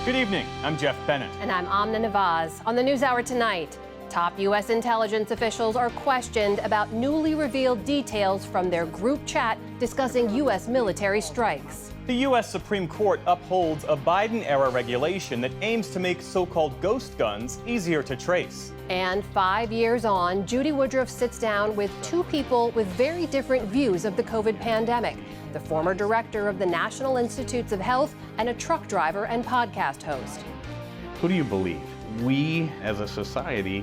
Good evening, I'm Jeff Bennett. And I'm Amna Nawaz. On the NewsHour tonight, top U.S. intelligence officials are questioned about newly revealed details from their group chat discussing U.S. military strikes. The U.S. Supreme Court upholds a Biden-era regulation that aims to make so-called ghost guns easier to trace. And 5 years on, Judy Woodruff sits down with two people with very different views of the COVID pandemic. The former director of the National Institutes of Health and a truck driver and podcast host. Who do you believe? We, as a society,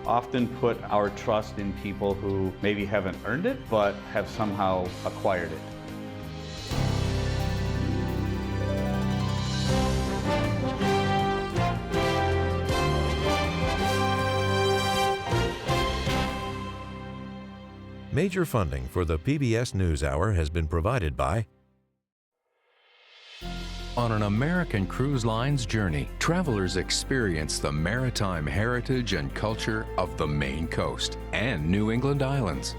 often put our trust in people who maybe haven't earned it, but have somehow acquired it. Major funding for the PBS NewsHour has been provided by... On an American Cruise Line's journey, travelers experience the maritime heritage and culture of the Maine coast and New England islands.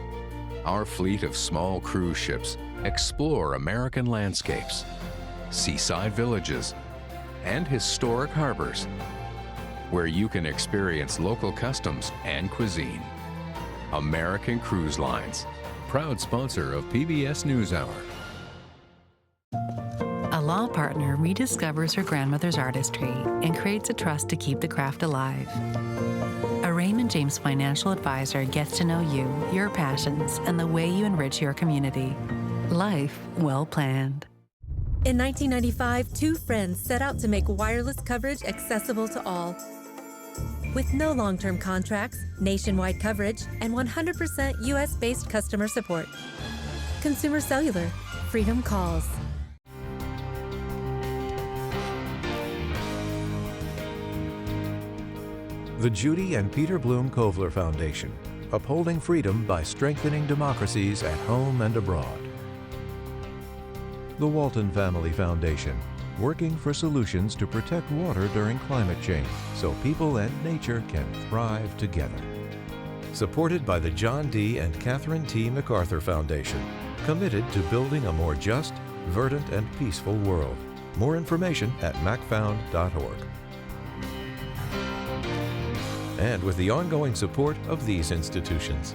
Our fleet of small cruise ships explore American landscapes, seaside villages, and historic harbors, where you can experience local customs and cuisine. American Cruise Lines, proud sponsor of PBS NewsHour. A law partner rediscovers her grandmother's artistry and creates a trust to keep the craft alive. A Raymond James financial advisor gets to know you, your passions, and the way you enrich your community. Life well planned. In 1995, two friends set out to make wireless coverage accessible to all. With no long-term contracts, nationwide coverage, and 100% U.S.-based customer support. Consumer Cellular. Freedom calls. The Judy and Peter Bloom Kovler Foundation, upholding freedom by strengthening democracies at home and abroad. The Walton Family Foundation, working for solutions to protect water during climate change so people and nature can thrive together. Supported by the John D. and Catherine T. MacArthur Foundation, committed to building a more just, verdant, and peaceful world. More information at macfound.org. And with the ongoing support of these institutions.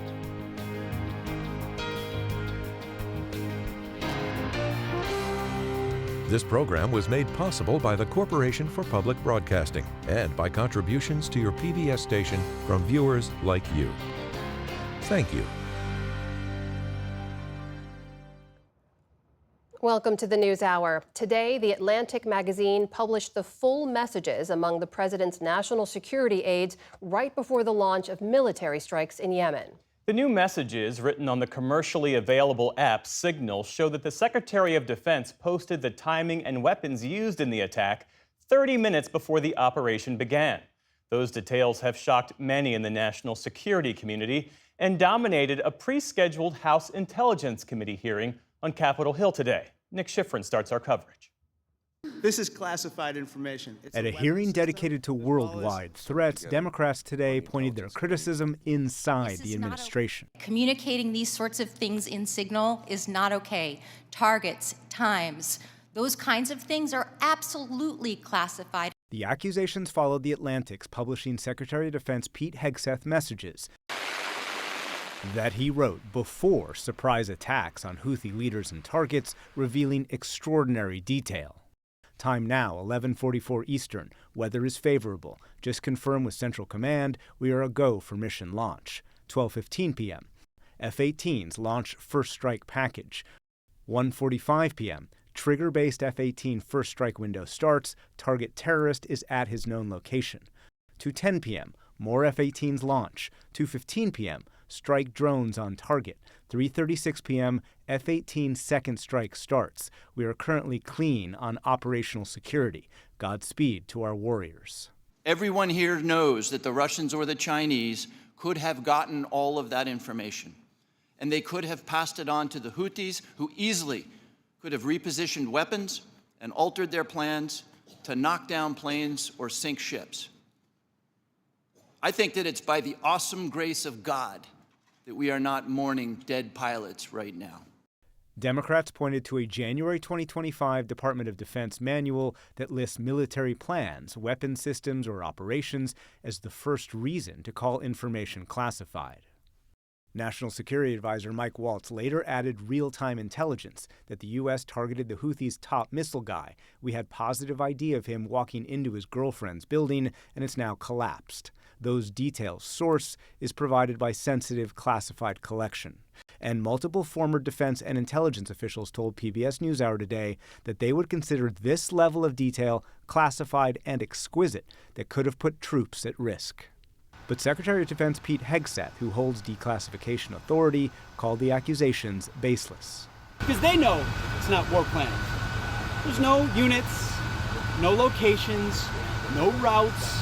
This program was made possible by the Corporation for Public Broadcasting and by contributions to your PBS station from viewers like you. Thank you. Welcome to the NewsHour. Today, The Atlantic magazine published the full messages among the president's national security aides right before the launch of military strikes in Yemen. The new messages written on the commercially available app Signal show that the Secretary of Defense posted the timing and weapons used in the attack 30 minutes before the operation began. Those details have shocked many in the national security community and dominated a pre-scheduled House Intelligence Committee hearing on Capitol Hill today. Nick Schifrin starts our coverage. This is classified information. At a hearing dedicated to worldwide threats, Democrats today pointed their criticism inside the administration. Communicating these sorts of things in Signal is not okay. Targets, times, those kinds of things are absolutely classified. The accusations followed The Atlantic's publishing Secretary of Defense Pete Hegseth messages that he wrote before surprise attacks on Houthi leaders and targets, revealing extraordinary detail. Time now, 11:44 Eastern. Weather is favorable. Just confirmed with Central Command. We are a go for mission launch. 12:15 p.m. F-18s launch first strike package. 1:45 p.m. Trigger-based F-18 first strike window starts. Target terrorist is at his known location. 2:10 p.m. More F-18s launch. 2:15 p.m. Strike drones on target. 3:36 p.m. F-18 second strike starts. We are currently clean on operational security. Godspeed to our warriors. Everyone here knows that the Russians or the Chinese could have gotten all of that information, and they could have passed it on to the Houthis, who easily could have repositioned weapons and altered their plans to knock down planes or sink ships. I think that it's by the awesome grace of God that we are not mourning dead pilots right now. Democrats pointed to a January 2025 Department of Defense manual that lists military plans, weapon systems, or operations as the first reason to call information classified. National Security Advisor Mike Waltz later added real-time intelligence that the U.S. targeted the Houthis' top missile guy. We had positive idea of him walking into his girlfriend's building, and it's now collapsed. Those details' source is provided by sensitive classified collection. And multiple former defense and intelligence officials told PBS NewsHour today that they would consider this level of detail classified and exquisite that could have put troops at risk. But Secretary of Defense Pete Hegseth, who holds declassification authority, called the accusations baseless. Because they know it's not war planning. There's no units, no locations, no routes,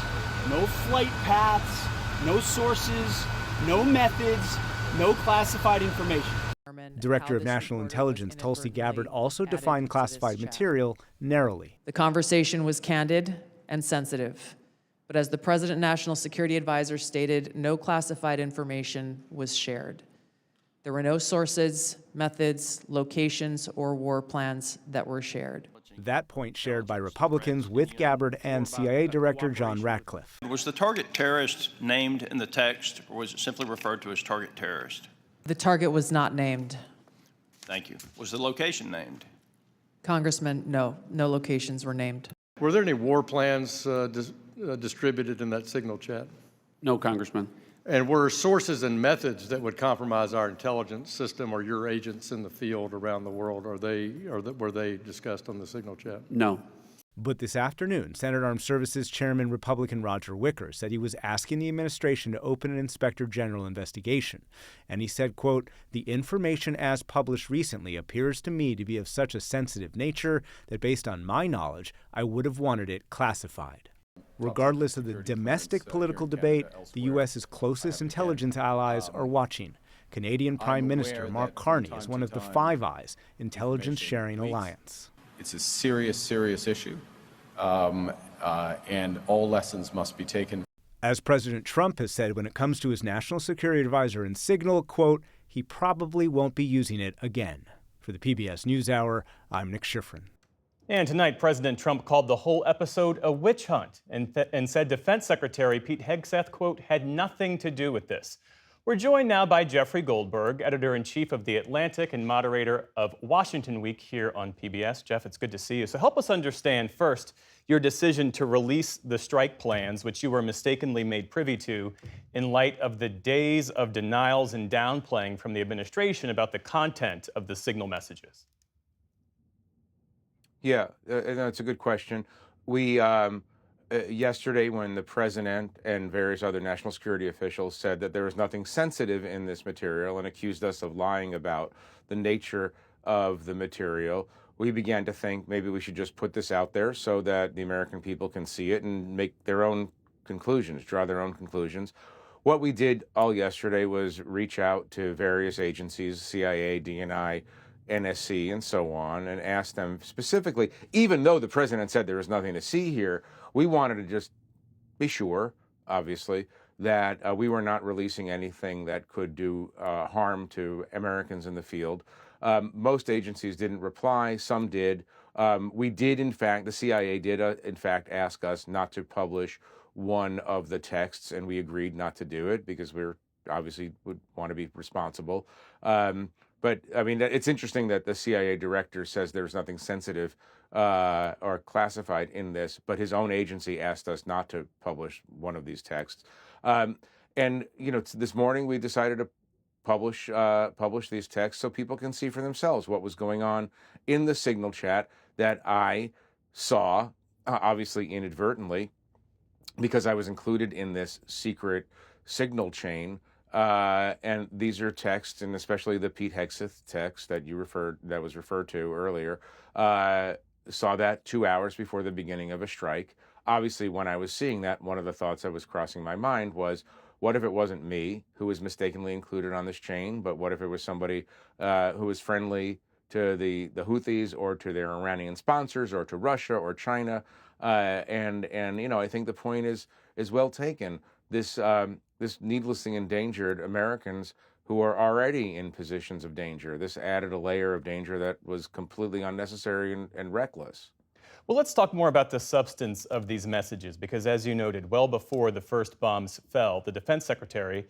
no flight paths, no sources, no methods, no classified information. Director of National Intelligence Tulsi Gabbard also defined classified material narrowly. The conversation was candid and sensitive, but as the President National Security Advisor stated, no classified information was shared. There were no sources, methods, locations, or war plans that were shared. That point shared by Republicans with Gabbard and CIA Director John Ratcliffe. Was the target terrorist named in the text, or was it simply referred to as target terrorist? The target was not named. Thank you. Was the location named? Congressman, no locations were named. Were there any war plans distributed in that signal chat? No, Congressman. And were sources and methods that would compromise our intelligence system or your agents in the field around the world, were they discussed on the signal chat? No. But this afternoon, Senate Armed Services Chairman Republican Roger Wicker said he was asking the administration to open an inspector general investigation. And he said, quote, "The information as published recently appears to me to be of such a sensitive nature that based on my knowledge, I would have wanted it classified." Regardless of the domestic political debate, the U.S.'s closest intelligence allies are watching. Canadian Prime Minister Mark Carney is one of the Five Eyes intelligence sharing alliance. It's a serious, serious issue, and all lessons must be taken. As President Trump has said when it comes to his national security advisor and Signal, quote, he probably won't be using it again. For the PBS NewsHour, I'm Nick Schifrin. And tonight, President Trump called the whole episode a witch hunt and said Defense Secretary Pete Hegseth, quote, had nothing to do with this. We're joined now by Jeffrey Goldberg, editor-in-chief of The Atlantic and moderator of Washington Week here on PBS. Jeff, it's good to see you. So help us understand, first, your decision to release the strike plans, which you were mistakenly made privy to, in light of the days of denials and downplaying from the administration about the content of the signal messages. Yeah, that's a good question. We yesterday, when the president and various other national security officials said that there was nothing sensitive in this material and accused us of lying about the nature of the material, we began to think maybe we should just put this out there so that the American people can see it and make their own conclusions, draw their own conclusions. What we did all yesterday was reach out to various agencies, CIA, DNI, NSC, and so on, and ask them specifically, even though the president said there was nothing to see here, we wanted to just be sure, obviously, that we were not releasing anything that could do harm to Americans in the field. Most agencies didn't reply. Some did. We did, in fact, the CIA did, in fact, ask us not to publish one of the texts, and we agreed not to do it because we obviously would want to be responsible. But, I mean, it's interesting that the CIA director says there's nothing sensitive or classified in this, but his own agency asked us not to publish one of these texts. And, you know, this morning we decided to publish these texts so people can see for themselves what was going on in the Signal chat that I saw, obviously inadvertently, because I was included in this secret Signal chain. And these are texts, and especially the Pete Hegseth text that was referred to earlier, saw that 2 hours before the beginning of a strike. Obviously, when I was seeing that, one of the thoughts that was crossing my mind was, what if it wasn't me who was mistakenly included on this chain, but what if it was somebody who was friendly to the Houthis or to their Iranian sponsors or to Russia or China? And you know, I think the point is well taken. This needlessly endangered Americans who are already in positions of danger. This added a layer of danger that was completely unnecessary and reckless. Well, let's talk more about the substance of these messages, because as you noted, well before the first bombs fell, the Defense Secretary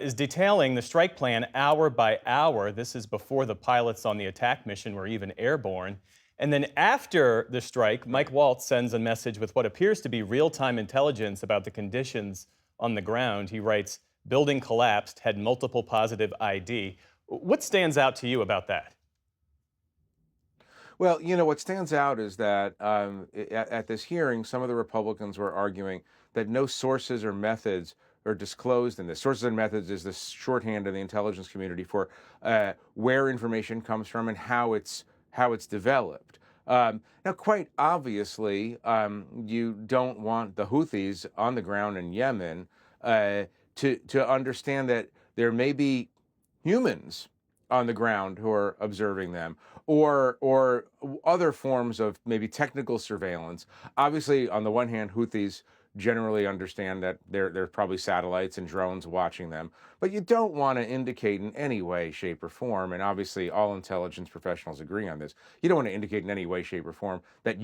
is detailing the strike plan hour by hour. This is before the pilots on the attack mission were even airborne. And then after the strike, Mike Waltz sends a message with what appears to be real-time intelligence about the conditions on the ground. He writes, "Building collapsed, had multiple positive ID." What stands out to you about that? Well, what stands out is that at this hearing, some of the Republicans were arguing that no sources or methods are disclosed in this. Sources and methods is the shorthand in the intelligence community for where information comes from and how it's developed. Now, quite obviously, you don't want the Houthis on the ground in Yemen to understand that there may be humans on the ground who are observing them, or other forms of maybe technical surveillance. Obviously, on the one hand, Houthis generally understand that there's probably satellites and drones watching them, but you don't want to indicate in any way, shape, or form, and obviously all intelligence professionals agree on this, you don't want to indicate in any way, shape, or form that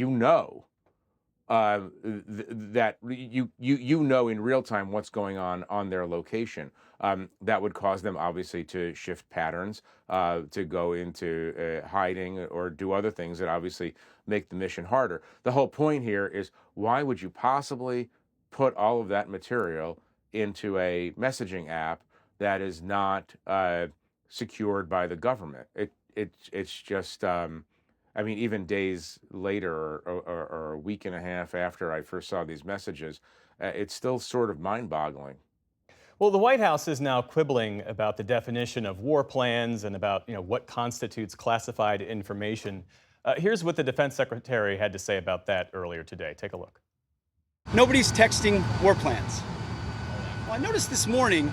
that you know in real time what's going on their location. That would cause them obviously to shift patterns, to go into hiding or do other things that obviously make the mission harder. The whole point here is, why would you possibly put all of that material into a messaging app that is not secured by the government? It's just. I mean, even days later or a week and a half after I first saw these messages, it's still sort of mind-boggling. Well, the White House is now quibbling about the definition of war plans and about what constitutes classified information. Here's what the Defense Secretary had to say about that earlier today. Take a look. Nobody's texting war plans. Well, I noticed this morning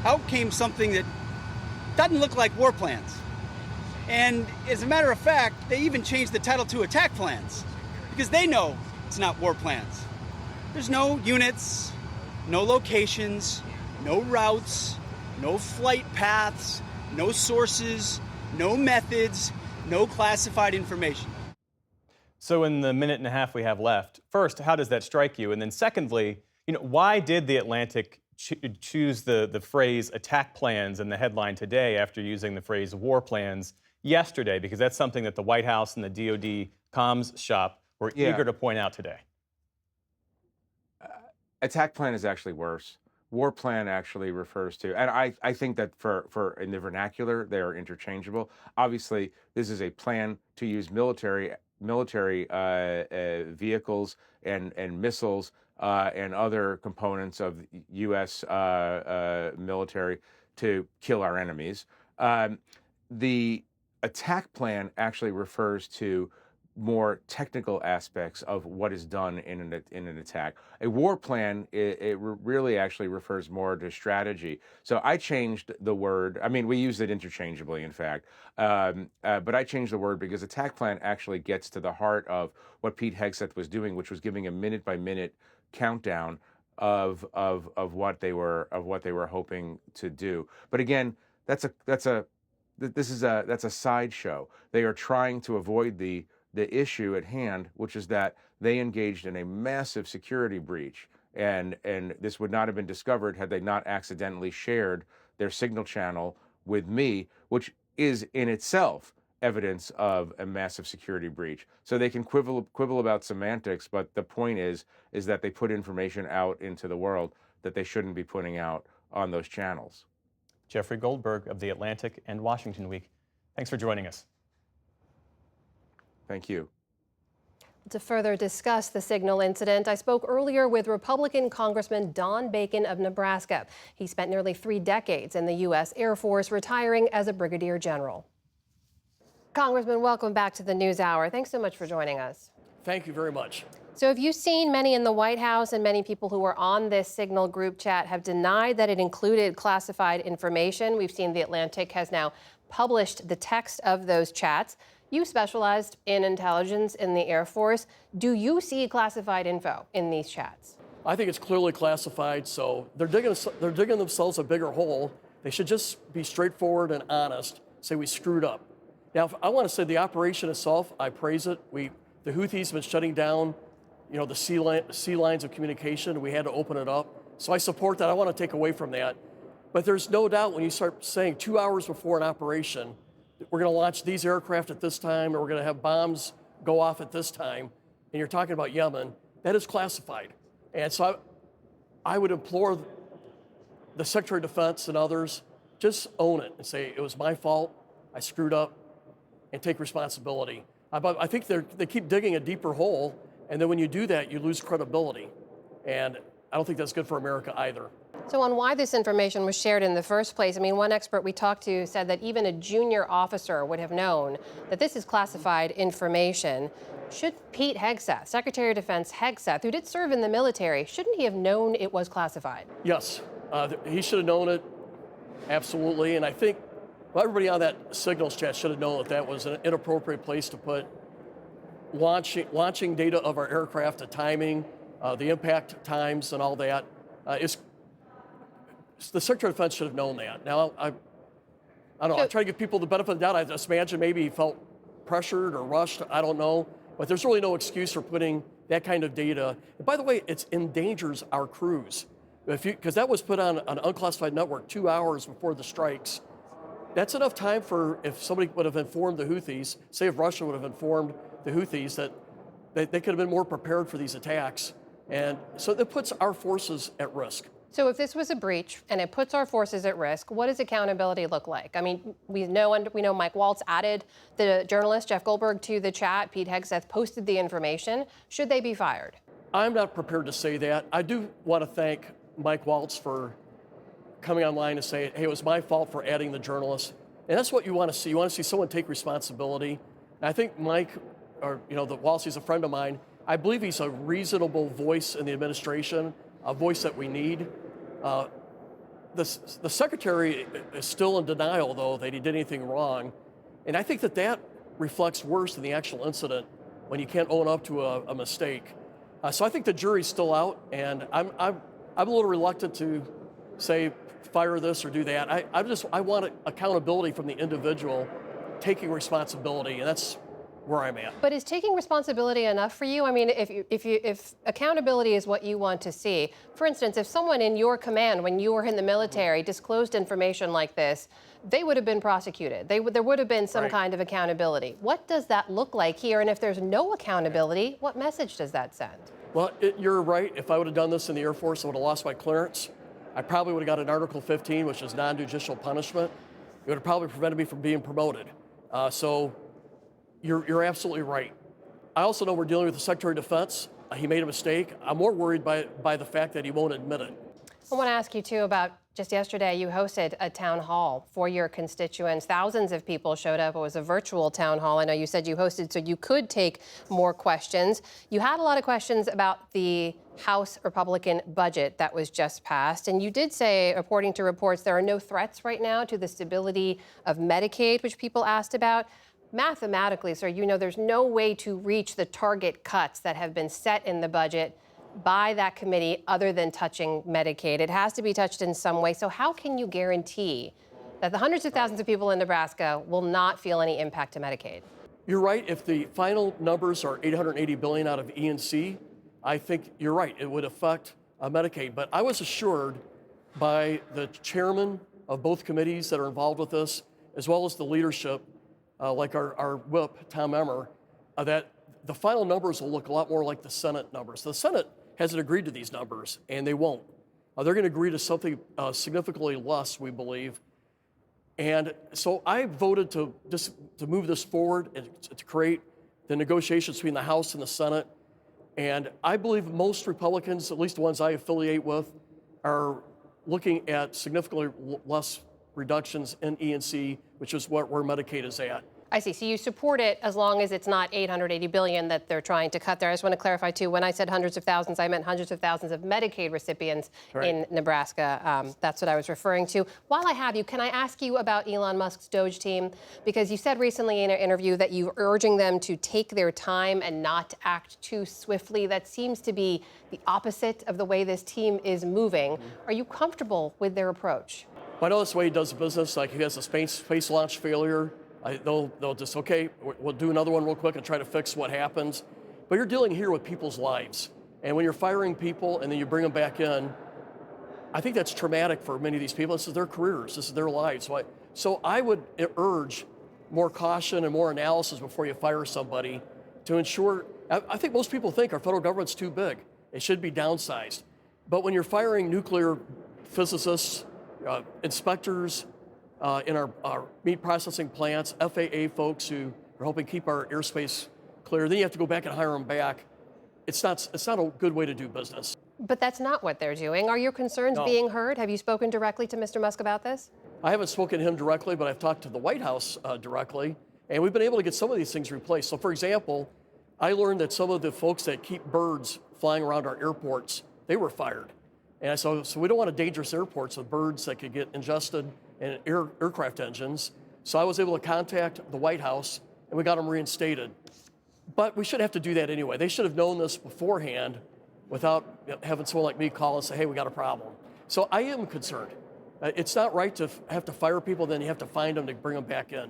out came something that doesn't look like war plans. And as a matter of fact, they even changed the title to attack plans because they know it's not war plans. There's no units, no locations, no routes, no flight paths, no sources, no methods, no classified information. So in the minute and a half we have left, first, how does that strike you? And then secondly, why did the Atlantic choose the phrase attack plans in the headline today after using the phrase war plans yesterday? Because that's something that the White House and the DoD comms shop were eager to point out today. Attack plan is actually worse. War plan actually refers to, and I think that for in the vernacular, they are interchangeable. Obviously, this is a plan to use military vehicles and missiles and other components of U.S. Military to kill our enemies. The attack plan actually refers to more technical aspects of what is done in an attack. A war plan, it really actually refers more to strategy. So I changed the word. I mean, we use it interchangeably, in fact, but I changed the word because attack plan actually gets to the heart of what Pete Hegseth was doing, which was giving a minute-by-minute countdown of what they were hoping to do. But again, that's a sideshow. They are trying to avoid the issue at hand, which is that they engaged in a massive security breach, and this would not have been discovered had they not accidentally shared their signal channel with me, which is in itself evidence of a massive security breach. So they can quibble about semantics, but the point is that they put information out into the world that they shouldn't be putting out on those channels. Jeffrey Goldberg of The Atlantic and Washington Week, thanks for joining us. Thank you. To further discuss the signal incident, I spoke earlier with Republican Congressman Don Bacon of Nebraska. He spent nearly 3 decades in the U.S. Air Force, retiring as a brigadier general. Congressman, welcome back to the NewsHour. Thanks so much for joining us. Thank you very much. So have you seen many in the White House and many people who were on this Signal group chat have denied that it included classified information? We've seen The Atlantic has now published the text of those chats. You specialized in intelligence in the Air Force. Do you see classified info in these chats? I think it's clearly classified, so they're digging themselves a bigger hole They should just be straightforward and honest, say we screwed up. Now, I want to say the operation itself, I praise it. The Houthis have been shutting down, the sea lines of communication. We had to open it up. So I support that. I want to take away from that. But there's no doubt when you start saying 2 hours before an operation, we're going to launch these aircraft at this time, or we're going to have bombs go off at this time, and you're talking about Yemen, that is classified. And so I would implore the Secretary of Defense and others, just own it and say, it was my fault, I screwed up, and take responsibility. I think they keep digging a deeper hole, and then when you do that, you lose credibility. And I don't think that's good for America either. So on why this information was shared in the first place, I mean, one expert we talked to said that even a junior officer would have known that this is classified information. Should Pete Hegseth, Secretary of Defense Hegseth, who did serve in the military, shouldn't he have known it was classified? Yes, he should have known it, absolutely. And I think everybody on that signals chat should have known that was an inappropriate place to put launching data of our aircraft, the timing, the impact times and all that. The Secretary of Defense should have known that. Now, I don't know, I try to give people the benefit of the doubt. I just imagine maybe he felt pressured or rushed, I don't know. But there's really no excuse for putting that kind of data. And by the way, it endangers our crews. Because that was put on an unclassified network 2 hours before the strikes. That's enough time for, if somebody would have informed the Houthis, say if Russia would have informed the Houthis that they could have been more prepared for these attacks. And so that puts our forces at risk. So if this was a breach and it puts our forces at risk, what does accountability look like? I mean, we know Mike Waltz added the journalist Jeff Goldberg to the chat. Pete Hegseth posted the information. Should they be fired? I'm not prepared to say that. I do want to thank Mike Waltz for coming online and saying, hey, it was my fault for adding the journalist. And that's what you want to see. You want to see someone take responsibility. And I think Mike, or Waltz, he's a friend of mine. I believe he's a reasonable voice in the administration, a voice that we need. The secretary is still in denial, though, that he did anything wrong. And I think that reflects worse than the actual incident when you can't own up to a mistake. So I think the jury's still out, and I'm a little reluctant to say fire this or do that. I want accountability from the individual taking responsibility, and that's where I'm at. But is taking responsibility enough for you? I mean, if accountability is what you want to see, for instance, if someone in your command, when you were in the military, disclosed information like this, they would have been prosecuted. There would have been some kind of accountability. What does that look like here? And if there's no accountability, what message does that send? Well, you're right. If I would have done this in the Air Force, I would have lost my clearance. I probably would have got an Article 15, which is non-judicial punishment. It would have probably prevented me from being promoted. So you're absolutely right. I also know we're dealing with the Secretary of Defense. He made a mistake. I'm more worried by the fact that he won't admit it. I want to ask you, too, about just yesterday, you hosted a town hall for your constituents. Thousands of people showed up. It was a virtual town hall. I know you said you hosted so you could take more questions. You had a lot of questions about the House Republican budget that was just passed. And you did say, according to reports, there are no threats right now to the stability of Medicaid, which people asked about. Mathematically, sir, there's no way to reach the target cuts that have been set in the budget by that committee other than touching Medicaid. It has to be touched in some way. So how can you guarantee that the hundreds of thousands of people in Nebraska will not feel any impact to Medicaid? You're right. If the final numbers are $880 billion out of E&C, I think you're right. It would affect Medicaid. But I was assured by the chairman of both committees that are involved with this, as well as the leadership, like our whip, Tom Emmer, that the final numbers will look a lot more like the Senate numbers. The Senate hasn't agreed to these numbers, and they won't. They're going to agree to something significantly less, we believe. And so I voted to move this forward and to create the negotiations between the House and the Senate. And I believe most Republicans, at least the ones I affiliate with, are looking at significantly less reductions in E&C, which is where Medicaid is at. I see. So you support it as long as it's not $880 billion that they're trying to cut there. I just want to clarify, too, when I said hundreds of thousands, I meant hundreds of thousands of Medicaid recipients in Nebraska. That's what I was referring to. While I have you, can I ask you about Elon Musk's Doge team? Because you said recently in an interview that you're urging them to take their time and not act too swiftly. That seems to be the opposite of the way this team is moving. Are you comfortable with their approach? But I know that's the way he does business. Like he has a space launch failure. They'll just, okay, we'll do another one real quick and try to fix what happens. But you're dealing here with people's lives. And when you're firing people and then you bring them back in, I think that's traumatic for many of these people. This is their careers, this is their lives. So I would urge more caution and more analysis before you fire somebody to ensure. I think most people think our federal government's too big. It should be downsized. But when you're firing nuclear physicists, inspectors in our meat processing plants, FAA folks who are helping keep our airspace clear, then you have to go back and hire them back. It's not a good way to do business. But that's not what they're doing. Are your concerns being heard? Have you spoken directly to Mr. Musk about this? I haven't spoken to him directly, but I've talked to the White House directly, and we've been able to get some of these things replaced. So, for example, I learned that some of the folks that keep birds flying around our airports, they were fired. And so we don't want dangerous airports with birds that could get ingested in aircraft engines. So I was able to contact the White House, and we got them reinstated. But we shouldn't have to do that anyway. They should have known this beforehand without having someone like me call and say, hey, we got a problem. So I am concerned. It's not right to have to fire people, then you have to find them to bring them back in.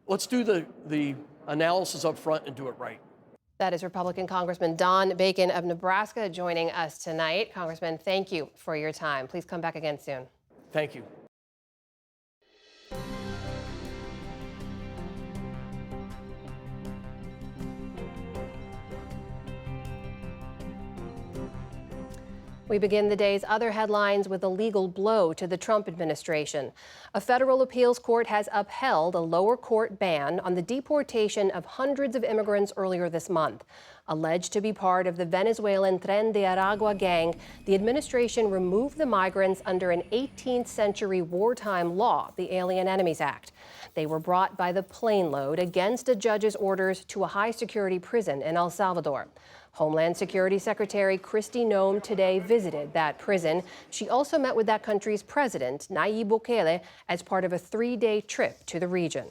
Let's do the analysis up front and do it right. That is Republican Congressman Don Bacon of Nebraska joining us tonight. Congressman, thank you for your time. Please come back again soon. Thank you. We begin the day's other headlines with a legal blow to the Trump administration. A federal appeals court has upheld a lower court ban on the deportation of hundreds of immigrants earlier this month. Alleged to be part of the Venezuelan Tren de Aragua gang, the administration removed the migrants under an 18th century wartime law, the Alien Enemies Act. They were brought by the plane load against a judge's orders to a high-security prison in El Salvador. Homeland Security Secretary Kristi Noem today visited that prison. She also met with that country's president, Nayib Bukele, as part of a 3-day trip to the region.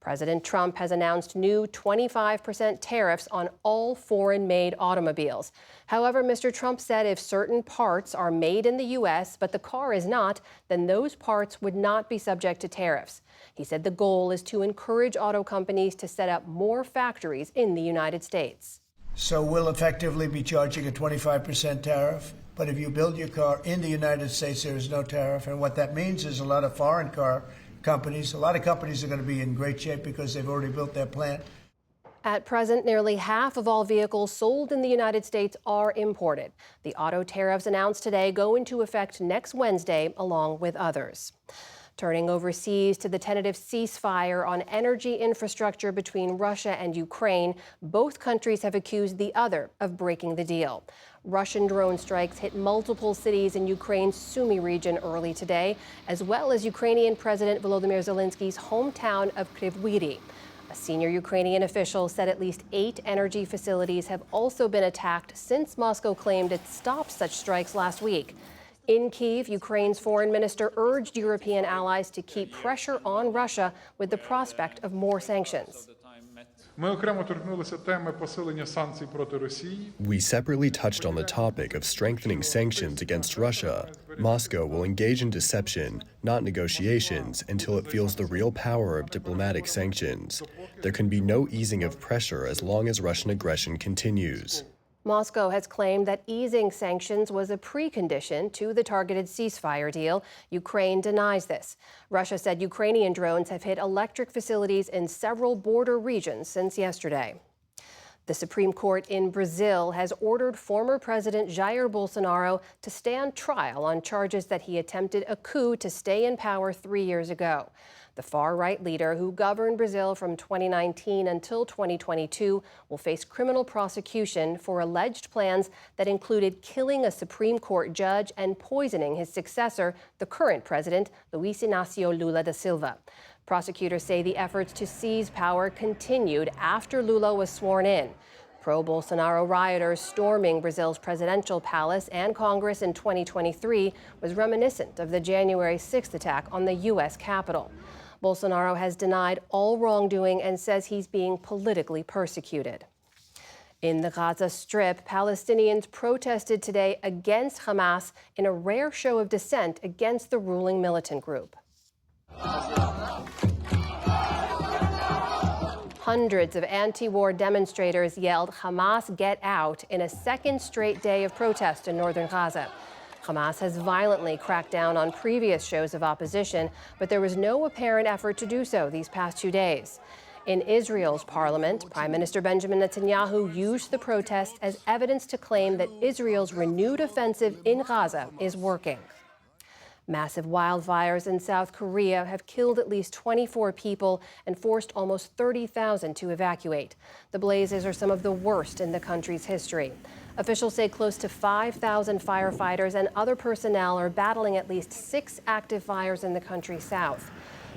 President Trump has announced new 25% tariffs on all foreign-made automobiles. However, Mr. Trump said if certain parts are made in the U.S., but the car is not, then those parts would not be subject to tariffs. He said the goal is to encourage auto companies to set up more factories in the United States. So we'll effectively be charging a 25% tariff. But if you build your car in the United States, there is no tariff. And what that means is a lot of foreign car companies, a lot of companies are going to be in great shape because they've already built their plant. At present, nearly half of all vehicles sold in the United States are imported. The auto tariffs announced today go into effect next Wednesday, along with others. Turning overseas to the tentative ceasefire on energy infrastructure between Russia and Ukraine, both countries have accused the other of breaking the deal. Russian drone strikes hit multiple cities in Ukraine's Sumy region early today, as well as Ukrainian President Volodymyr Zelensky's hometown of Kryvyi Rih. A senior Ukrainian official said at least 8 energy facilities have also been attacked since Moscow claimed it stopped such strikes last week. In Kyiv, Ukraine's foreign minister urged European allies to keep pressure on Russia with the prospect of more sanctions. We separately touched on the topic of strengthening sanctions against Russia. Moscow will engage in deception, not negotiations, until it feels the real power of diplomatic sanctions. There can be no easing of pressure as long as Russian aggression continues. Moscow has claimed that easing sanctions was a precondition to the targeted ceasefire deal. Ukraine denies this. Russia said Ukrainian drones have hit electric facilities in several border regions since yesterday. The Supreme Court in Brazil has ordered former President Jair Bolsonaro to stand trial on charges that he attempted a coup to stay in power 3 years ago. The far-right leader who governed Brazil from 2019 until 2022 will face criminal prosecution for alleged plans that included killing a Supreme Court judge and poisoning his successor, the current president, Luiz Inácio Lula da Silva. Prosecutors say the efforts to seize power continued after Lula was sworn in. Pro-Bolsonaro rioters storming Brazil's presidential palace and Congress in 2023 was reminiscent of the January 6th attack on the U.S. Capitol. Bolsonaro has denied all wrongdoing and says he's being politically persecuted. In the Gaza Strip, Palestinians protested today against Hamas in a rare show of dissent against the ruling militant group. Hundreds of anti-war demonstrators yelled "Hamas, get out" in a second straight day of protest in northern Gaza. Hamas has violently cracked down on previous shows of opposition, but there was no apparent effort to do so these past 2 days. In Israel's parliament, Prime Minister Benjamin Netanyahu used the protest as evidence to claim that Israel's renewed offensive in Gaza is working. Massive wildfires in South Korea have killed at least 24 people and forced almost 30,000 to evacuate. The blazes are some of the worst in the country's history. Officials say close to 5,000 firefighters and other personnel are battling at least 6 active fires in the country's south.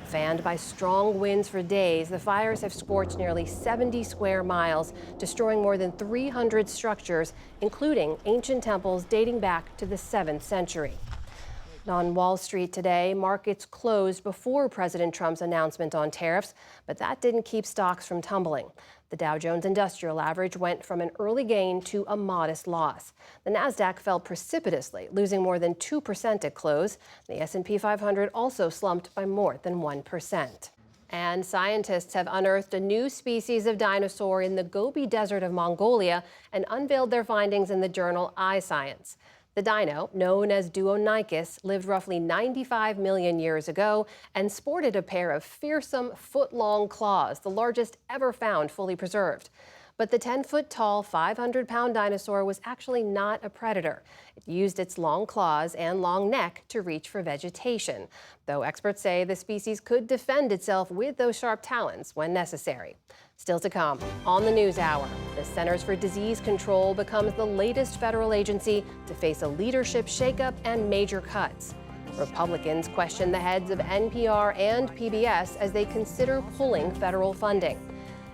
Fanned by strong winds for days, the fires have scorched nearly 70 square miles, destroying more than 300 structures, including ancient temples dating back to the 7th century. On Wall Street today, markets closed before President Trump's announcement on tariffs, but that didn't keep stocks from tumbling. The Dow Jones Industrial Average went from an early gain to a modest loss. The Nasdaq fell precipitously, losing more than 2% at close. The S&P 500 also slumped by more than 1%. And scientists have unearthed a new species of dinosaur in the Gobi Desert of Mongolia and unveiled their findings in the journal iScience. The dino, known as Duonicus, lived roughly 95 million years ago and sported a pair of fearsome foot-long claws, the largest ever found fully preserved. But the 10-foot-tall, 500-pound dinosaur was actually not a predator. It used its long claws and long neck to reach for vegetation, though experts say the species could defend itself with those sharp talons when necessary. Still to come on the NewsHour, the Centers for Disease Control becomes the latest federal agency to face a leadership shakeup and major cuts. Republicans question the heads of NPR and PBS as they consider pulling federal funding.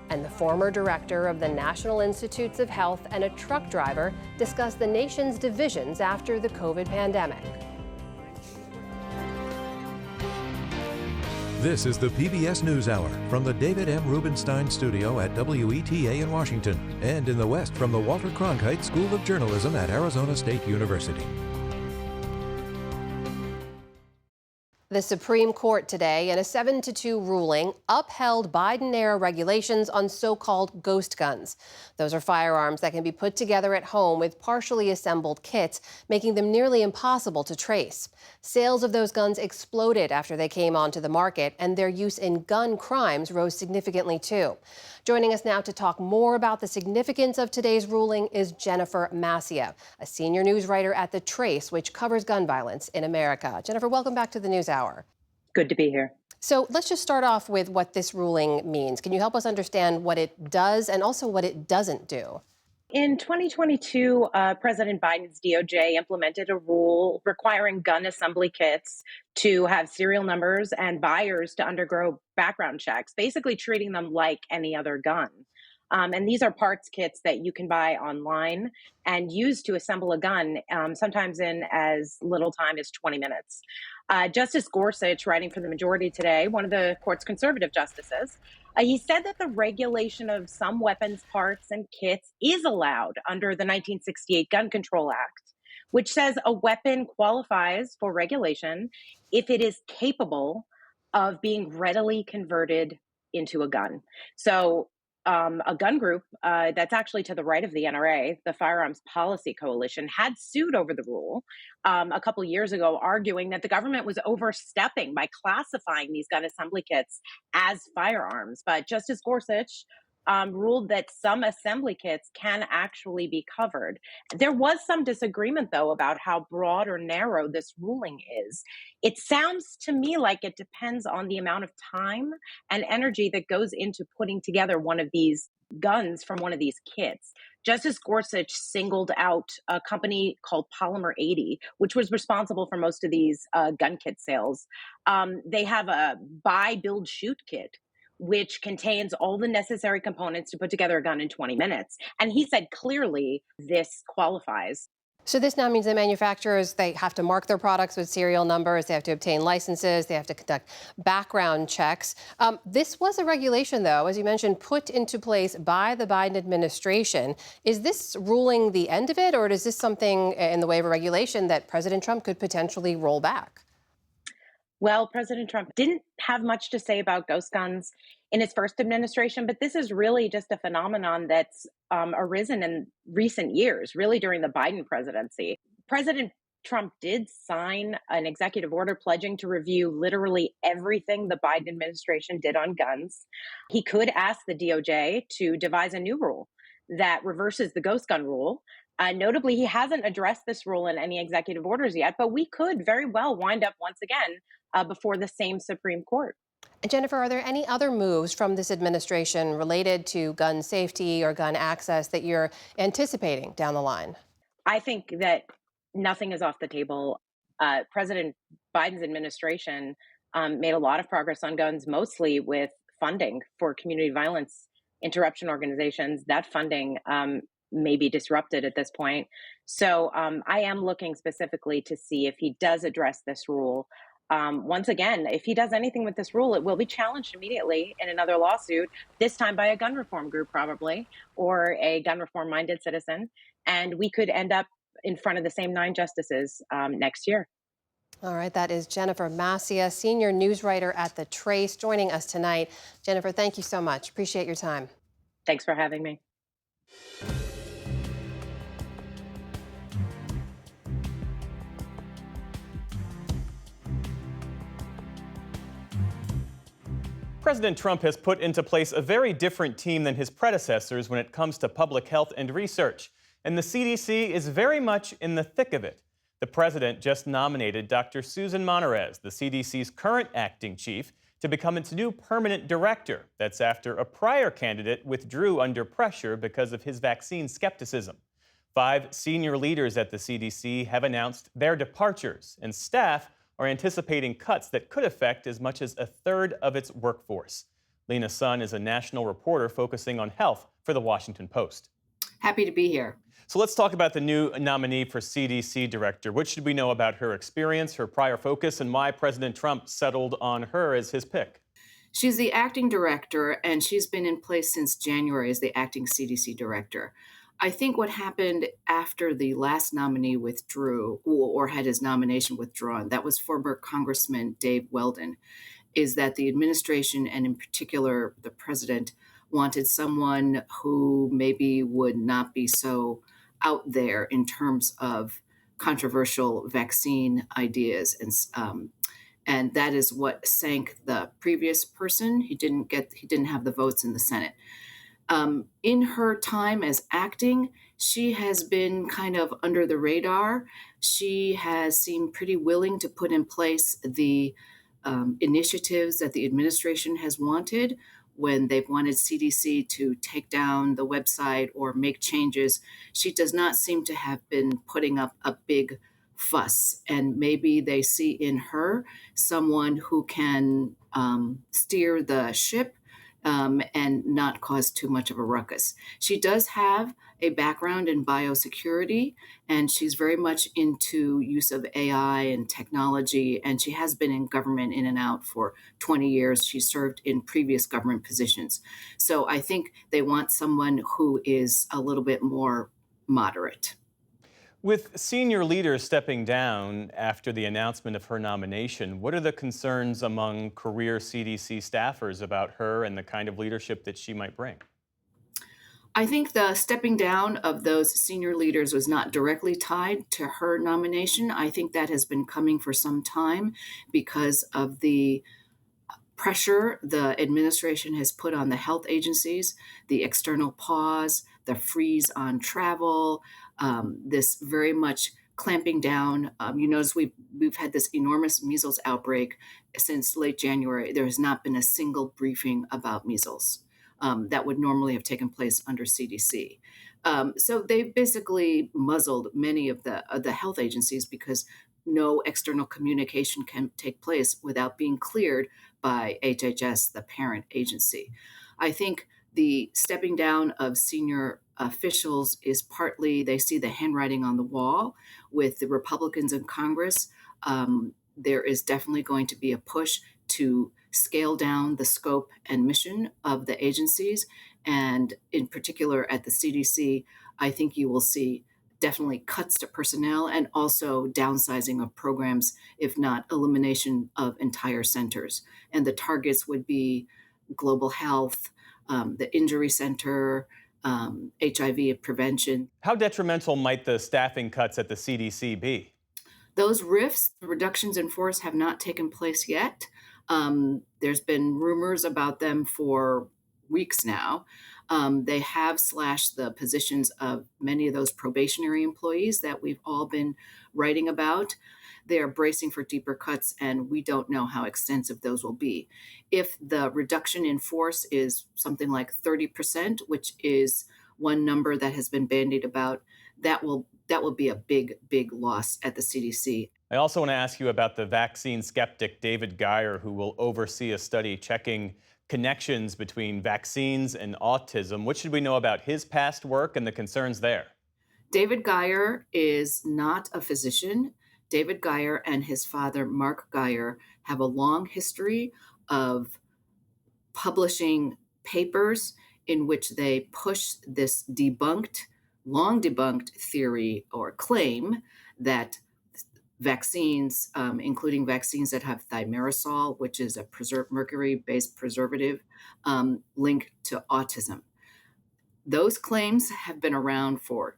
And the former director of the National Institutes of Health and a truck driver discuss the nation's divisions after the COVID pandemic. This is the PBS NewsHour from the David M. Rubenstein Studio at WETA in Washington, and in the West from the Walter Cronkite School of Journalism at Arizona State University. The Supreme Court today, in a 7-2 ruling, upheld Biden-era regulations on so-called ghost guns. Those are firearms that can be put together at home with partially assembled kits, making them nearly impossible to trace. Sales of those guns exploded after they came onto the market, and their use in gun crimes rose significantly, too. Joining us now to talk more about the significance of today's ruling is Jennifer Massia, a senior news writer at The Trace, which covers gun violence in America. Jennifer, welcome back to the NewsHour. Good to be here. So let's just start off with what this ruling means. Can you help us understand what it does and also what it doesn't do? In 2022, President Biden's DOJ implemented a rule requiring gun assembly kits to have serial numbers and buyers to undergo background checks, basically treating them like any other gun. And these are parts kits that you can buy online and use to assemble a gun, sometimes in as little time as 20 minutes. Justice Gorsuch, writing for the majority today, one of the court's conservative justices, he said that the regulation of some weapons parts and kits is allowed under the 1968 Gun Control Act, which says a weapon qualifies for regulation if it is capable of being readily converted into a gun. So a gun group that's actually to the right of the NRA, the Firearms Policy Coalition, had sued over the rule a couple years ago, arguing that the government was overstepping by classifying these gun assembly kits as firearms. But Justice Gorsuch ruled that some assembly kits can actually be covered. There was some disagreement, though, about how broad or narrow this ruling is. It sounds to me like it depends on the amount of time and energy that goes into putting together one of these guns from one of these kits. Justice Gorsuch singled out a company called Polymer 80, which was responsible for most of these gun kit sales. They have a buy, build, shoot kit, which contains all the necessary components to put together a gun in 20 minutes. And he said clearly this qualifies. So this now means that manufacturers, they have to mark their products with serial numbers, they have to obtain licenses, they have to conduct background checks. This was a regulation, though, as you mentioned, put into place by the Biden administration. Is this ruling the end of it, or is this something in the way of a regulation that President Trump could potentially roll back? Well, President Trump didn't have much to say about ghost guns in his first administration, but this is really just a phenomenon that's arisen in recent years, really during the Biden presidency. President Trump did sign an executive order pledging to review literally everything the Biden administration did on guns. He could ask the DOJ to devise a new rule that reverses the ghost gun rule. Notably, he hasn't addressed this rule in any executive orders yet, but we could very well wind up once again before the same Supreme Court. Jennifer, are there any other moves from this administration related to gun safety or gun access that you're anticipating down the line? I think that nothing is off the table. President Biden's administration made a lot of progress on guns, mostly with funding for community violence interruption organizations. That funding may be disrupted at this point. So I am looking specifically to see if he does address this rule. Once again, if he does anything with this rule, it will be challenged immediately in another lawsuit, this time by a gun reform group probably, or a gun reform-minded citizen. And we could end up in front of the same 9 justices next year. All right, that is Jennifer Massia, senior news writer at The Trace, joining us tonight. Jennifer, thank you so much. Appreciate your time. Thanks for having me. President Trump has put into place a very different team than his predecessors when it comes to public health and research, and the CDC is very much in the thick of it. The president just nominated Dr. Susan Monterez, the CDC's current acting chief, to become its new permanent director. That's after a prior candidate withdrew under pressure because of his vaccine skepticism. 5 senior leaders at the CDC have announced their departures, and staff are anticipating cuts that could affect as much as a third of its workforce. Lena Sun is a national reporter focusing on health for The Washington Post. Happy to be here. So let's talk about the new nominee for CDC director. What should we know about her experience, her prior focus, and why President Trump settled on her as his pick? She's the acting director, and she's been in place since January as the acting CDC director. I think what happened after the last nominee withdrew or had his nomination withdrawn, that was former Congressman Dave Weldon, is that the administration, and in particular the president, wanted someone who maybe would not be so out there in terms of controversial vaccine ideas. And that is what sank the previous person. He didn't have the votes in the Senate. In her time as acting, she has been kind of under the radar. She has seemed pretty willing to put in place the initiatives that the administration has wanted when they've wanted CDC to take down the website or make changes. She does not seem to have been putting up a big fuss. And maybe they see in her someone who can steer the ship and not cause too much of a ruckus. She does have a background in biosecurity, and she's very much into use of AI and technology, and she has been in government in and out for 20 years. She served in previous government positions. So I think they want someone who is a little bit more moderate. With senior leaders stepping down after the announcement of her nomination, what are the concerns among career CDC staffers about her and the kind of leadership that she might bring? I think the stepping down of those senior leaders was not directly tied to her nomination. I think that has been coming for some time because of the pressure the administration has put on the health agencies, the external pause, the freeze on travel, this very much clamping down. You notice we've had this enormous measles outbreak since late January. There has not been a single briefing about measles that would normally have taken place under CDC. So they basically muzzled many of the health agencies because no external communication can take place without being cleared by HHS, the parent agency. I think the stepping down of senior officials is partly they see the handwriting on the wall with the Republicans in Congress. There is definitely going to be a push to scale down the scope and mission of the agencies. And in particular at the CDC, I think you will see definitely cuts to personnel and also downsizing of programs, if not elimination of entire centers. And the targets would be global health, the injury center, HIV prevention. How detrimental might the staffing cuts at the CDC be? Those rifts, the reductions in force, have not taken place yet. There's been rumors about them for weeks now. They have slashed the positions of many of those probationary employees that we've all been writing about. They are bracing for deeper cuts, and we don't know how extensive those will be. If the reduction in force is something like 30%, which is one number that has been bandied about, that will be a big, big loss at the CDC. I also want to ask you about the vaccine skeptic David Geyer, who will oversee a study checking connections between vaccines and autism. What should we know about his past work and the concerns there? David Geyer is not a physician. David Geyer and his father, Mark Geyer, have a long history of publishing papers in which they push this long debunked theory or claim that vaccines, including vaccines that have thimerosal, which is a mercury-based preservative, linked to autism. Those claims have been around for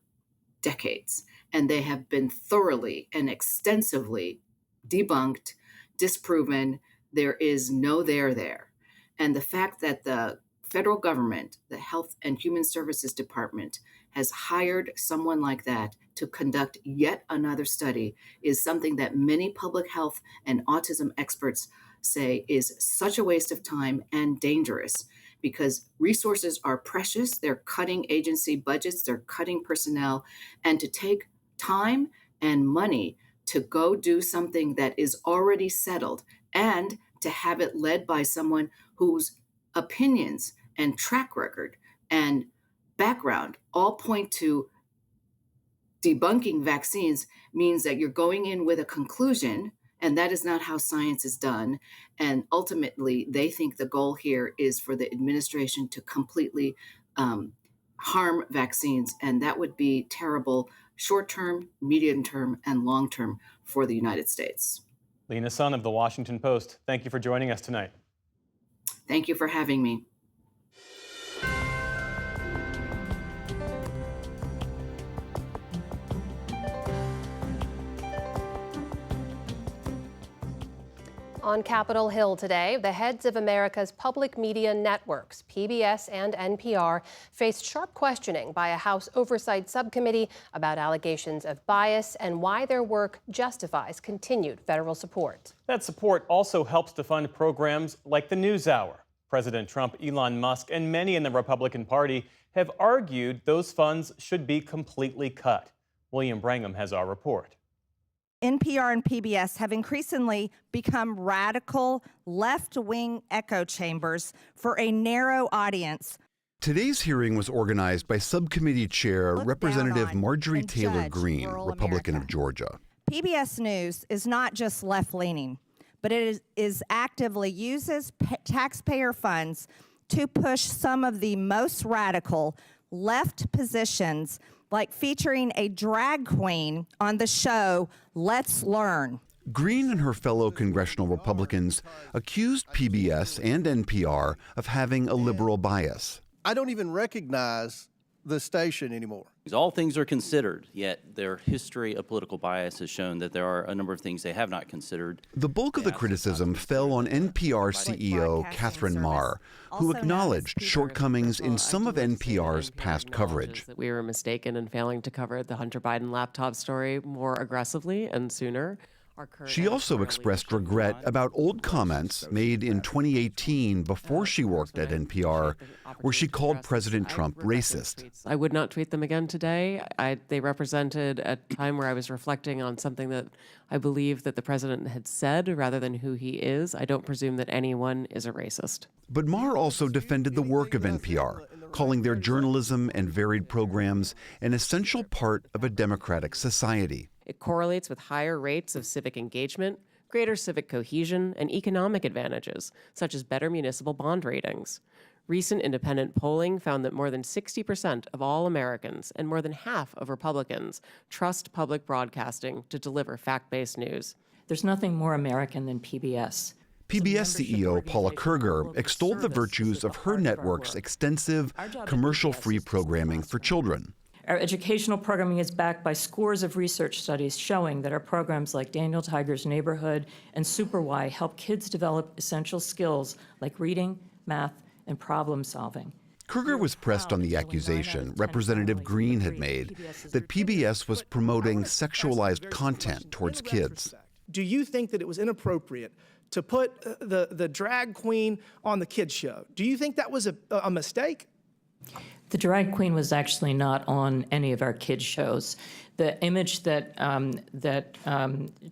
decades, and they have been thoroughly and extensively debunked, disproven. There is no there. And the fact that the federal government, the Health and Human Services Department, has hired someone like that to conduct yet another study is something that many public health and autism experts say is such a waste of time and dangerous, because resources are precious. They're cutting agency budgets, they're cutting personnel, and to take time and money to go do something that is already settled and to have it led by someone whose opinions and track record and background all point to debunking vaccines means that you're going in with a conclusion, and that is not how science is done. And ultimately, they think the goal here is for the administration to completely harm vaccines, and that would be terrible short-term, medium-term, and long-term for the United States. Lena Sun of The Washington Post, thank you for joining us tonight. Thank you for having me. On Capitol Hill today, the heads of America's public media networks, PBS and NPR, faced sharp questioning by a House Oversight Subcommittee about allegations of bias and why their work justifies continued federal support. That support also helps to fund programs like the NewsHour. President Trump, Elon Musk, and many in the Republican Party have argued those funds should be completely cut. William Brangham has our report. NPR and PBS have increasingly become radical left-wing echo chambers for a narrow audience. Today's hearing was organized by Subcommittee Chair Representative Marjorie Taylor Greene, Republican of Georgia. PBS News is not just left-leaning, but it actively uses taxpayer funds to push some of the most radical left positions, like featuring a drag queen on the show Let's Learn. Greene and her fellow congressional Republicans accused PBS and NPR of having a liberal bias. I don't even recognize the station anymore. All things are considered, yet their history of political bias has shown that there are a number of things they have not considered. The bulk of the criticism fell on NPR CEO Catherine Maher, who acknowledged shortcomings in some of NPR's past coverage. That we were mistaken in failing to cover the Hunter Biden laptop story more aggressively and sooner. She also expressed regret about old comments made in 2018 before she worked at NPR, where she called President Trump racist. I would not tweet them again today. They represented a time where I was reflecting on something that I believe that the president had said rather than who he is. I don't presume that anyone is a racist. But Maher also defended the work of NPR, calling their journalism and varied programs an essential part of a democratic society. It correlates with higher rates of civic engagement, greater civic cohesion, and economic advantages, such as better municipal bond ratings. Recent independent polling found that more than 60% of all Americans and more than half of Republicans trust public broadcasting to deliver fact-based news. There's nothing more American than PBS. PBS CEO Paula Kerger extolled the virtues of her network's extensive, commercial-free programming for children. Our educational programming is backed by scores of research studies showing that our programs like Daniel Tiger's Neighborhood and Super Y help kids develop essential skills like reading, math, and problem solving. Kerger was pressed on the accusation Representative Green had made that PBS was promoting sexualized content towards kids. Do you think that it was inappropriate to put the drag queen on the kids show? Do you think that was a mistake? The drag queen was actually not on any of our kids' shows. The image that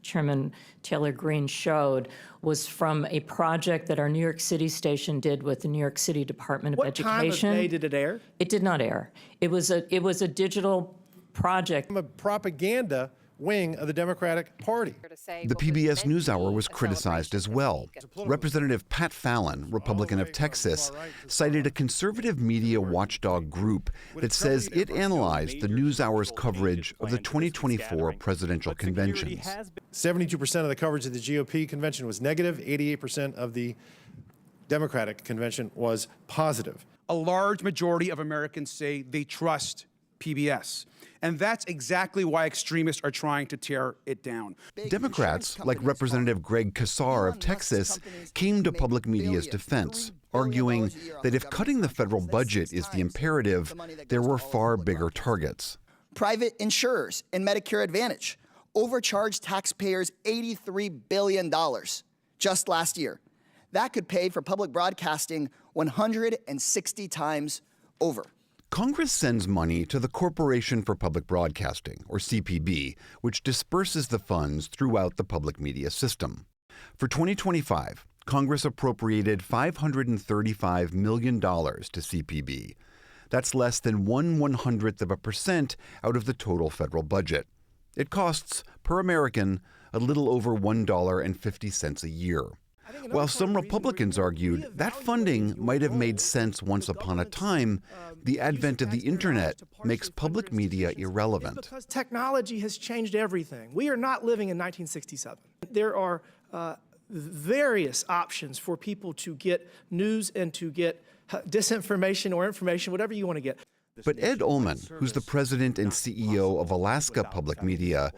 Chairman Taylor Greene showed was from a project that our New York City station did with the New York City Department of Education. What time of day did it air? It did not air. It was a digital project. I'm a propaganda wing of the Democratic Party. The PBS NewsHour was criticized as well. Representative Pat Fallon, Republican of Texas, cited a conservative media watchdog group that says it analyzed the NewsHour's coverage of the 2024 presidential conventions. 72% of the coverage of the GOP convention was negative, 88% of the Democratic convention was positive. A large majority of Americans say they trust PBS. And that's exactly why extremists are trying to tear it down. Democrats, like Representative Greg Casar of Texas, came to public media's defense, arguing that if cutting the federal budget is the imperative, there were far bigger targets. Private insurers and Medicare Advantage overcharged taxpayers $83 billion just last year. That could pay for public broadcasting 160 times over. Congress sends money to the Corporation for Public Broadcasting, or CPB, which disperses the funds throughout the public media system. For 2025, Congress appropriated $535 million to CPB. That's less than 1/100% out of the total federal budget. It costs, per American, a little over $1.50 a year. While some Republicans argued that funding might have made sense once upon a time, the advent of the internet makes public media irrelevant. Because technology has changed everything. We are not living in 1967. There are various options for people to get news and to get disinformation or information, whatever you want to get. But Ed Ullman, who's the president and CEO of Alaska Public Media,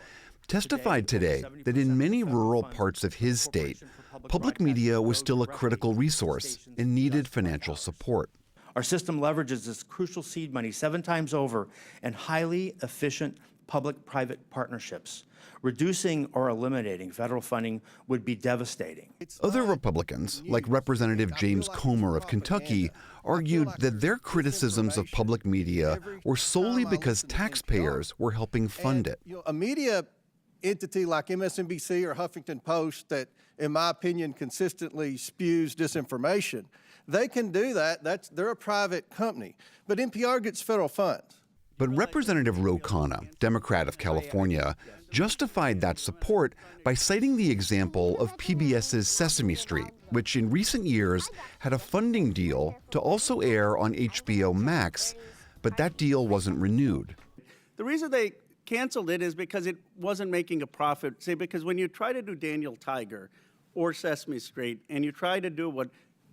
testified today that in many rural parts of his state, public media was still a critical resource and needed financial support. Our system leverages this crucial seed money 7 times over in highly efficient public-private partnerships. Reducing or eliminating federal funding would be devastating. Other Republicans, like Representative James Comer of Kentucky, argued that their criticisms of public media were solely because taxpayers were helping fund it. A media entity like MSNBC or Huffington Post that, in my opinion, consistently spews disinformation, they can do that. They're a private company. But NPR gets federal funds. But Representative Ro Khanna, Democrat of California, justified that support by citing the example of PBS's Sesame Street, which in recent years had a funding deal to also air on HBO Max, but that deal wasn't renewed. The reason they canceled it is because it wasn't making a profit. Say, because when you try to do Daniel Tiger or Sesame Street, and you try to do what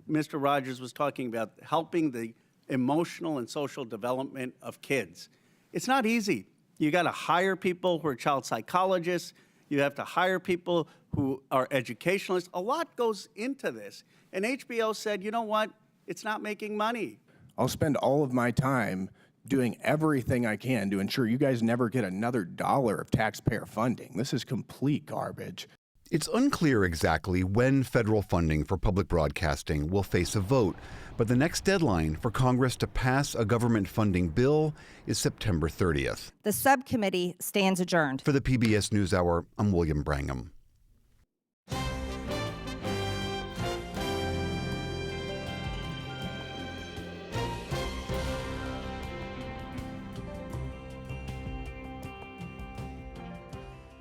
Mr. Rogers was talking about, helping the emotional and social development of kids, it's not easy. You got to hire people who are child psychologists. You have to hire people who are educationalists. A lot goes into this. And HBO said, you know what? It's not making money. I'll spend all of my time doing everything I can to ensure you guys never get another dollar of taxpayer funding. This is complete garbage. It's unclear exactly when federal funding for public broadcasting will face a vote, but the next deadline for Congress to pass a government funding bill is September 30th. The subcommittee stands adjourned. For the PBS NewsHour, I'm William Brangham.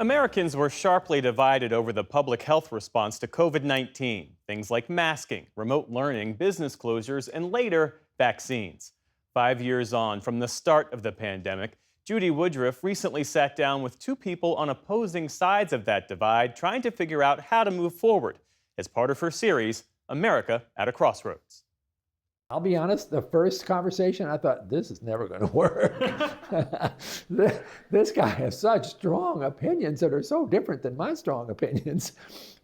Americans were sharply divided over the public health response to COVID-19. Things like masking, remote learning, business closures, and later, vaccines. 5 years on from the start of the pandemic, Judy Woodruff recently sat down with two people on opposing sides of that divide, trying to figure out how to move forward as part of her series, America at a Crossroads. I'll be honest, the first conversation, I thought, this is never going to work. This guy has such strong opinions that are so different than my strong opinions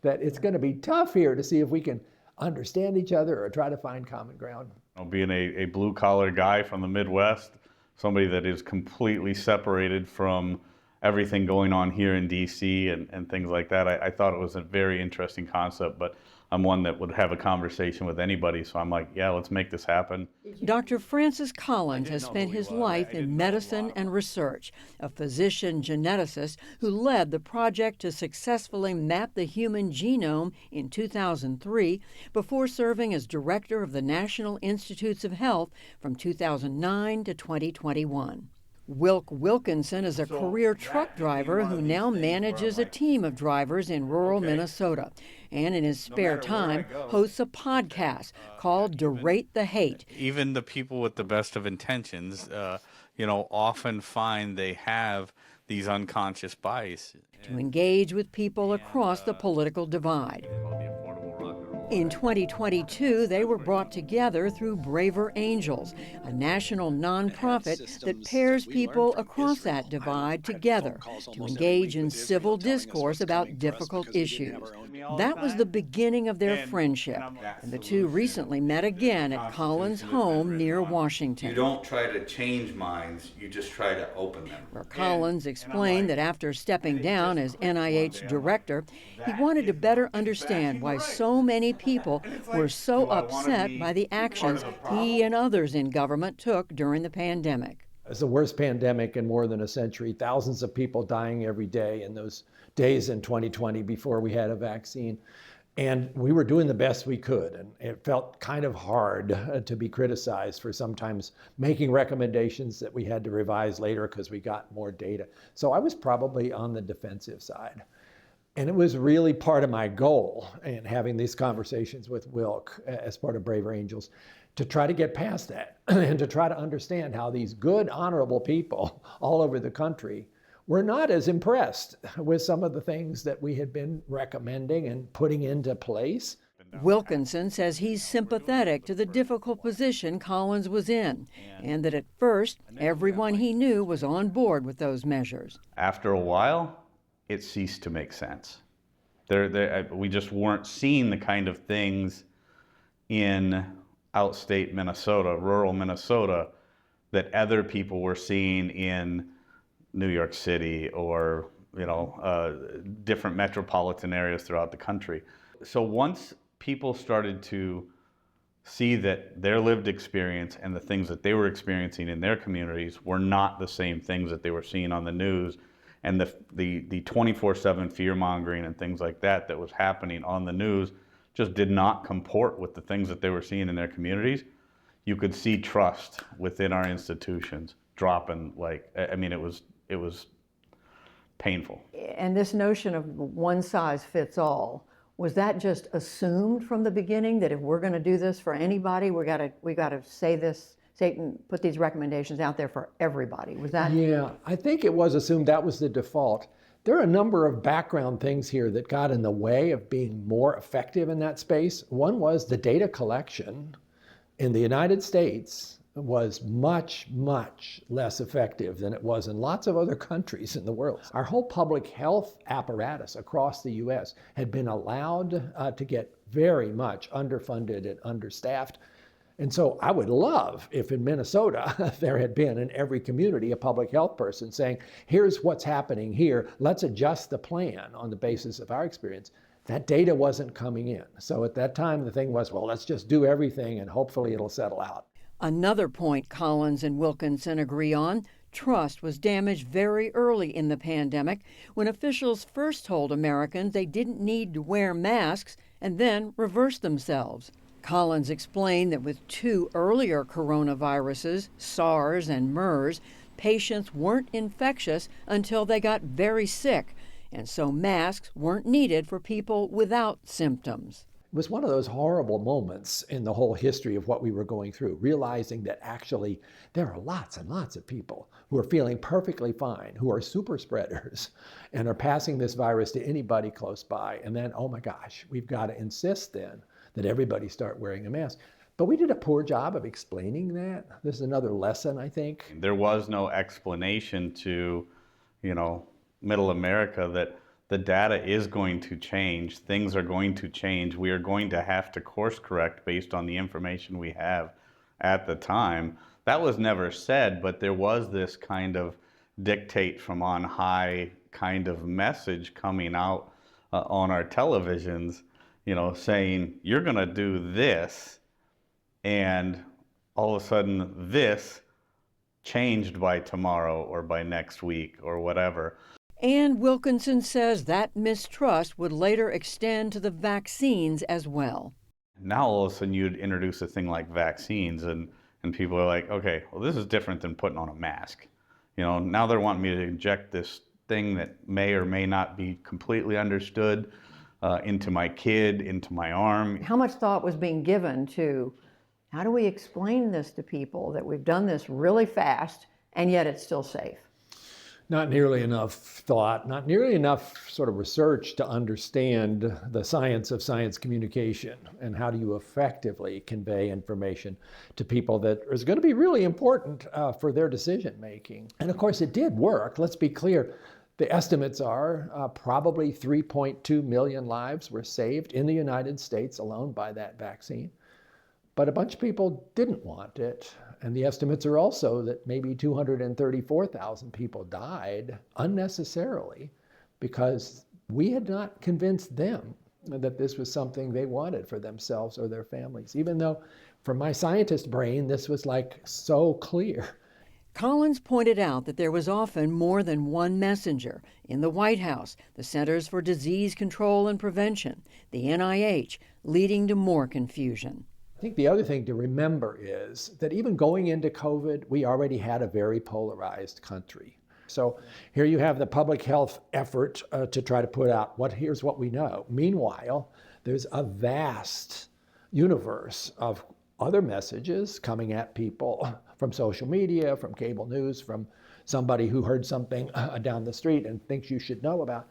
that it's going to be tough here to see if we can understand each other or try to find common ground. Being a blue-collar guy from the Midwest, somebody that is completely separated from everything going on here in D.C. and things like that, I thought it was a very interesting concept, but I'm one that would have a conversation with anybody, so I'm like, yeah, let's make this happen. Dr. Francis Collins has spent his life in medicine and research, a physician geneticist who led the project to successfully map the human genome in 2003 before serving as director of the National Institutes of Health from 2009 to 2021. Wilk Wilkinson is a career truck driver who now manages a team of drivers in rural Minnesota, and in his spare time hosts a podcast called Derate the Hate. Even the people with the best of intentions, often find they have these unconscious biases. To engage with people across the political divide. In 2022, they were brought together through Braver Angels, a national nonprofit that pairs people across that divide together to engage in civil discourse about difficult issues. That was the beginning of their friendship, and the two recently met again at Collins' home near Washington. You don't try to change minds, you just try to open them. Where Collins explained that after stepping down as NIH director, he wanted to better understand why so many people were so upset by the actions he and others in government took during the pandemic. It's the worst pandemic in more than a century. Thousands of people dying every day in those days in 2020 before we had a vaccine. And we were doing the best we could. And it felt kind of hard to be criticized for sometimes making recommendations that we had to revise later because we got more data. So I was probably on the defensive side. And it was really part of my goal in having these conversations with Wilk as part of Braver Angels to try to get past that and to try to understand how these good, honorable people all over the country were not as impressed with some of the things that we had been recommending and putting into place. Wilkinson says he's sympathetic to the difficult position Collins was in, and that at first, everyone he knew was on board with those measures. After a while, it ceased to make sense. We just weren't seeing the kind of things in outstate Minnesota, rural Minnesota, that other people were seeing in New York City or different metropolitan areas throughout the country. So once people started to see that their lived experience and the things that they were experiencing in their communities were not the same things that they were seeing on the news, and the 24/7 fear-mongering and things like that was happening on the news just did not comport with the things that they were seeing in their communities, you could see trust within our institutions dropping it was painful. And this notion of one size fits all, was that just assumed from the beginning that if we're going to do this for anybody, we got to say this, put these recommendations out there for everybody? Was that? Yeah, I think it was assumed that was the default. There are a number of background things here that got in the way of being more effective in that space. One was the data collection in the United States was much, much less effective than it was in lots of other countries in the world. Our whole public health apparatus across the US had been allowed to get very much underfunded and understaffed. And so I would love if in Minnesota there had been in every community a public health person saying, here's what's happening here, let's adjust the plan on the basis of our experience. That data wasn't coming in. So at that time the thing was, well, let's just do everything and hopefully it'll settle out. Another point Collins and Wilkinson agree on, trust was damaged very early in the pandemic when officials first told Americans they didn't need to wear masks and then reversed themselves. Collins explained that with two earlier coronaviruses, SARS and MERS, patients weren't infectious until they got very sick, and so masks weren't needed for people without symptoms. It was one of those horrible moments in the whole history of what we were going through, realizing that actually there are lots and lots of people who are feeling perfectly fine, who are super spreaders, and are passing this virus to anybody close by. And then, oh my gosh, we've got to insist then that everybody start wearing a mask. But we did a poor job of explaining that. This is another lesson, I think. There was no explanation to, middle America that the data is going to change, things are going to change, we are going to have to course correct based on the information we have at the time. That was never said, but there was this kind of dictate from on high kind of message coming out on our televisions, saying, you're gonna do this, and all of a sudden this changed by tomorrow or by next week or whatever. And Wilkinson says that mistrust would later extend to the vaccines as well. Now all of a sudden you'd introduce a thing like vaccines and people are like, okay, well this is different than putting on a mask. Now they're wanting me to inject this thing that may or may not be completely understood into my kid, into my arm. How much thought was being given to how do we explain this to people that we've done this really fast and yet it's still safe? Not nearly enough thought, not nearly enough sort of research to understand the science of science communication and how do you effectively convey information to people that is going to be really important for their decision making. And of course it did work. Let's be clear. The estimates are probably 3.2 million lives were saved in the United States alone by that vaccine. But a bunch of people didn't want it. And the estimates are also that maybe 234,000 people died unnecessarily because we had not convinced them that this was something they wanted for themselves or their families, even though from my scientist brain, this was like so clear. Collins pointed out that there was often more than one messenger in the White House, the Centers for Disease Control and Prevention, the NIH, leading to more confusion. I think the other thing to remember is that even going into COVID, we already had a very polarized country. So here you have the public health effort to try to put out here's what we know. Meanwhile, there's a vast universe of other messages coming at people from social media, from cable news, from somebody who heard something down the street and thinks you should know about.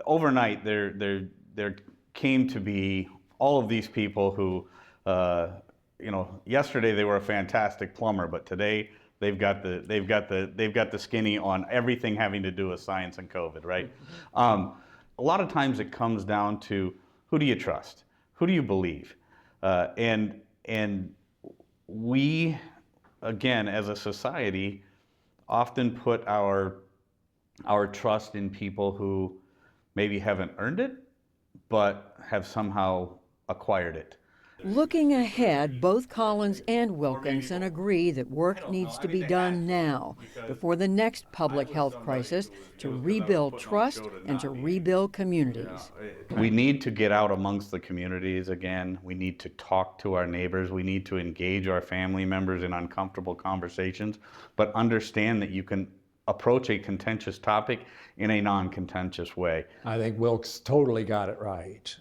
Overnight, there came to be all of these people who yesterday they were a fantastic plumber, but today they've got the skinny on everything having to do with science and COVID, right? A lot of times it comes down to who do you trust, who do you believe, and we, again, as a society, often put our trust in people who maybe haven't earned it, but have somehow acquired it. Looking ahead, both Collins and Wilkinson agree that work needs to be done now, before the next public health crisis, to rebuild trust and to rebuild communities. We need to get out amongst the communities again. We need to talk to our neighbors. We need to engage our family members in uncomfortable conversations, but understand that you can approach a contentious topic in a non-contentious way. I think Wilkes totally got it right.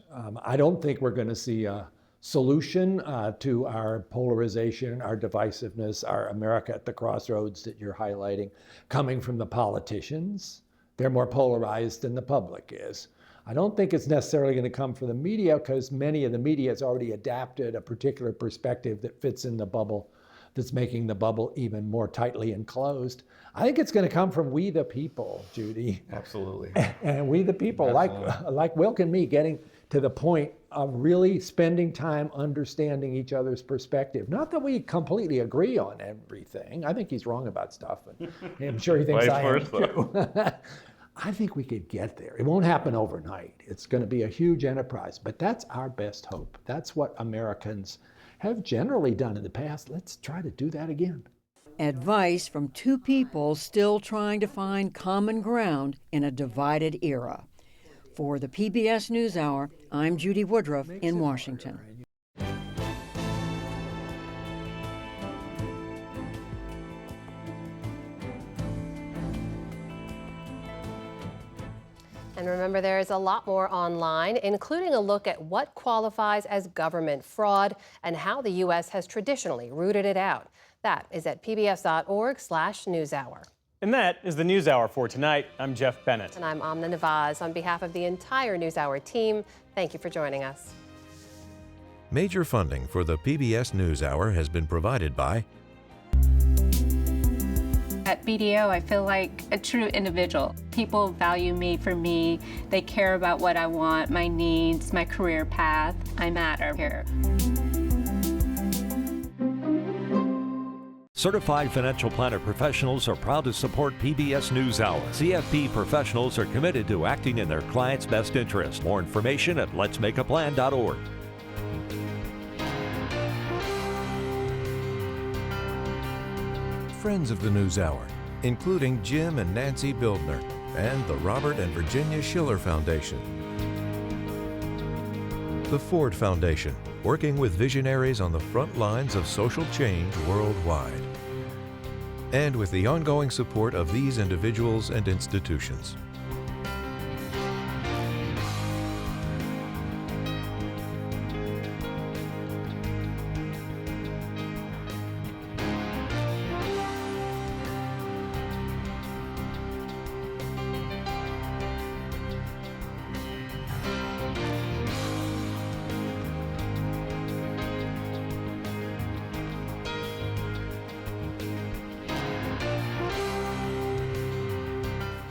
I don't think we're going to see a solution to our polarization, our divisiveness, our America at the crossroads that you're highlighting, coming from the politicians. They're more polarized than the public is. I don't think it's necessarily going to come from the media because many of the media has already adapted a particular perspective that fits in the bubble that's making the bubble even more tightly enclosed. I think it's going to come from we the people, Judy. Absolutely. And we the people, like Wilk and me, getting to the point of really spending time understanding each other's perspective. Not that we completely agree on everything. I think he's wrong about stuff, and I'm sure he thinks I am too. I think we could get there. It won't happen overnight. It's going to be a huge enterprise, but that's our best hope. That's what Americans have generally done in the past. Let's try to do that again. Advice from two people still trying to find common ground in a divided era. For the PBS NewsHour, I'm Judy Woodruff in Washington. And remember, there is a lot more online, including a look at what qualifies as government fraud and how the U.S. has traditionally rooted it out. That is at pbs.org/newshour. And that is the NewsHour for tonight. I'm Jeff Bennett. And I'm Amna Nawaz. On behalf of the entire NewsHour team, thank you for joining us. Major funding for the PBS NewsHour has been provided by At BDO, I feel like a true individual. People value me for me. They care about what I want, my needs, my career path. I matter here. Certified financial planner professionals are proud to support PBS NewsHour. CFP professionals are committed to acting in their clients' best interest. More information at letsmakeaplan.org. Friends of the NewsHour, including Jim and Nancy Bildner, and the Robert and Virginia Schiller Foundation. The Ford Foundation, working with visionaries on the front lines of social change worldwide. And with the ongoing support of these individuals and institutions.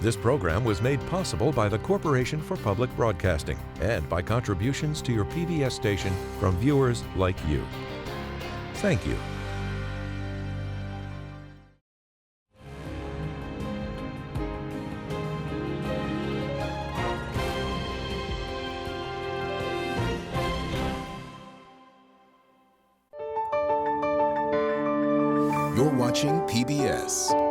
This program was made possible by the Corporation for Public Broadcasting and by contributions to your PBS station from viewers like you. Thank you. You're watching PBS.